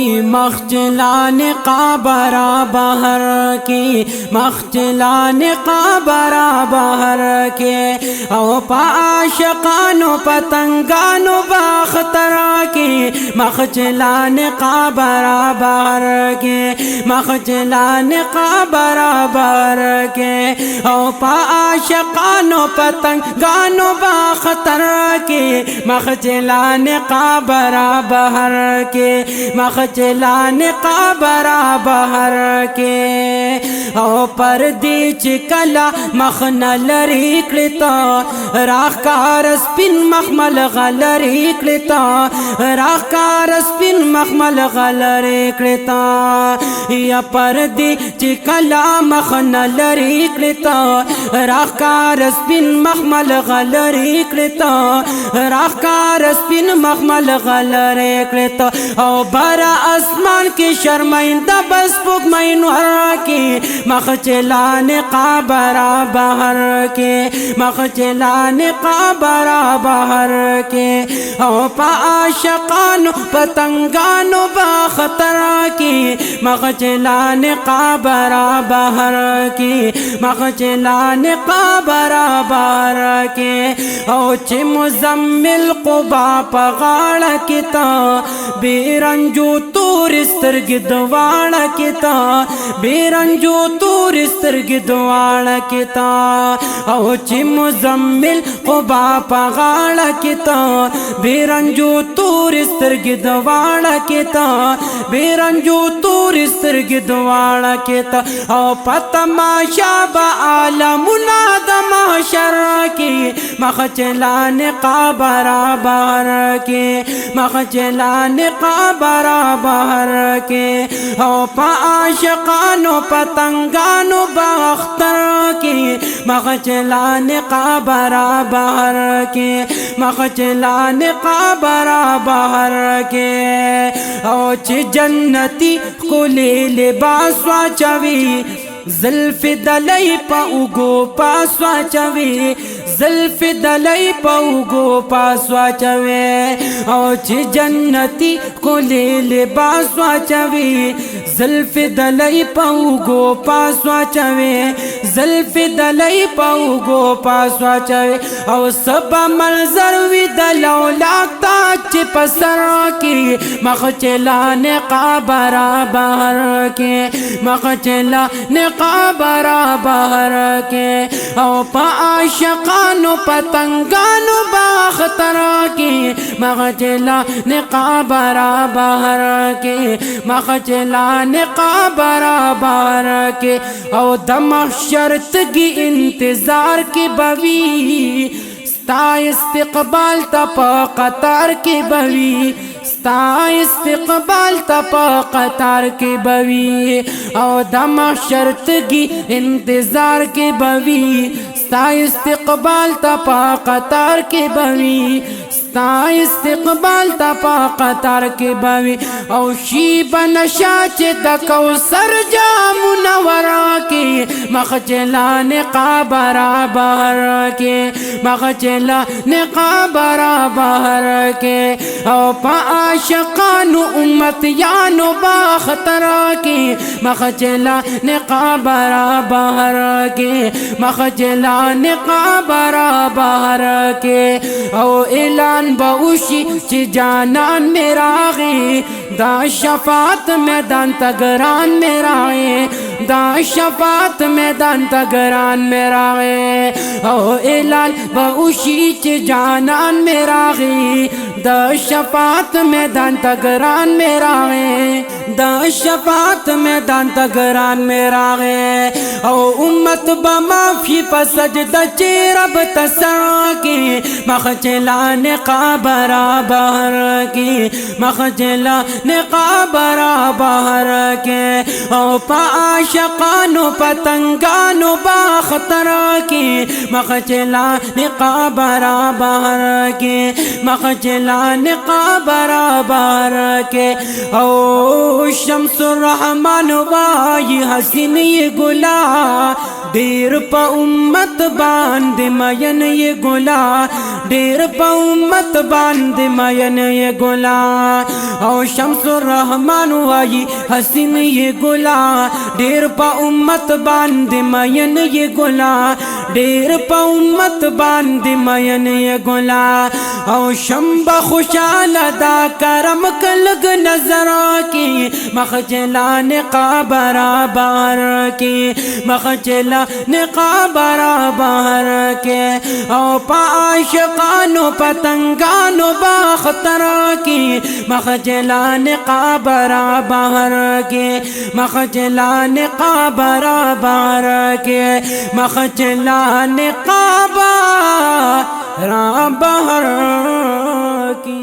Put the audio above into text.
وی مخجلان قابرا بہر کی مخجلان قابرا بہر کے او پا عاشقانو پتنگانو باخترا کی مخجلان قابرا بہر کے مخجلان قابرا بہر کے او پا عاشقانو پتنگانو باخترا کی مخجلان قابرا بہر کے مخجلان قابرا بہر کے او پردی چکلا مخنا لری کلتا راخکار سپین مخمل غلری کلتا راخکار سپین مخمل غلری کلتا یا پردی چکلا مخنا لری کلتا راخکار سپین مخمل غلری کلتا راخکار سپین مخمل غلری کلتا او برا اسمان کی شرمائندہ بس پک مینور کی مخجلان قابرا بہر کے مخجلان قابرا بہر کے او پا عاشقانو پتنگانو باخترا کی مخجلان قابرا بہر کی مخجلان قابرا بہر کے او چھ مزمل قبا پغاڑ کتا بیرنجو تور سترگ دوار کتا بیرنجو تور سترگ دوار کتا او چی مزمل قبا پغاڑ کتا بیرنجو تور سترگ دوار کتا بیرنجو تور سترگ دوار کتا او پتماشا با عالمنا دماشر کی مخجلان قابرا بہر کے مخجلان قابرا بہر کے او پا عاشقانو پتنگانو باختر کی مخجلان قابرا بہر کے مخجلان قابرا بہر کے او چھ جنتی کلی لباس واچوی زلف دلی پا اگو پاسوا چوی زلف دلی پا اگو پاسوا چوی او چھ جنتی کلی لباس واچوی زلف دلی پا اگو پاسوا چوی زلف دلی پا اگو پاسوا چوی او سبا منظر وی دلو لاکتا چھ پسر کی مخجلان قابرا بہر کے مخجلان قابرا بہر کے او پا عاشقانو پتنگانو باخترا کی مخجلان قابرا بہر کے مخجلان قابرا بہر کے او دمحشر تگی انتظار کی بوی ستا استقبال تا پا قطار کی بوی ستا استقبال تا پا قطار کی بوی او دمحشر تگی انتظار کی بوی ستا استقبال تا پا قطار کی بوی ستا استقبال تا پا قطار کی بوی او شیب نشا چه دا کوثر جامونا ورا کی مخجلان قابرا بہر کے مخجلان قابرا بہر کے او پا عاشقانو امتیانو باخترا کی مخجلان قابرا بہر کے مخجلان قابرا بہر کے او اعلان باوشی چی جانان میرا غی دا شفاعت میدان تگران میرا غی دا شفاعت میدان تگران میرا غی او اعلان باوشی چی جانان میرا غی دا شفاعت میدان تگران میرا غی دا شفاعت میدان تگران میرا غی او امت بمافی پسجدہ چی رب تسرا کی مخجلان قابرا بہر کی مخجلان قابرا بہر کے او پا عاشقانو پتنگانو باخترا کی مخجلان قابرا بہر کے مخجلان قابرا بہر کے او شمس الرحمن وائی حسین گلا ढेर प उम्मत बांध मयन ये गुला, ढेर प उम्मत बांध मयन ये गुला। और शम्सुर रहमान वाई हसीन ये गुला, ढेर प उम्मत बांध मयन ये गुला, ढेर प उम्मत बांध मयन ये गुला। और शंबा खुशाल दा करम कलग नजरों की, मखजला निका बराबर की, मखजला निका बराबर के। और पाशकानो पतंगानो बाख्तर की, मखजला निका बराबर के, मखजला निका बराबर के, मखजला निका बराबर की।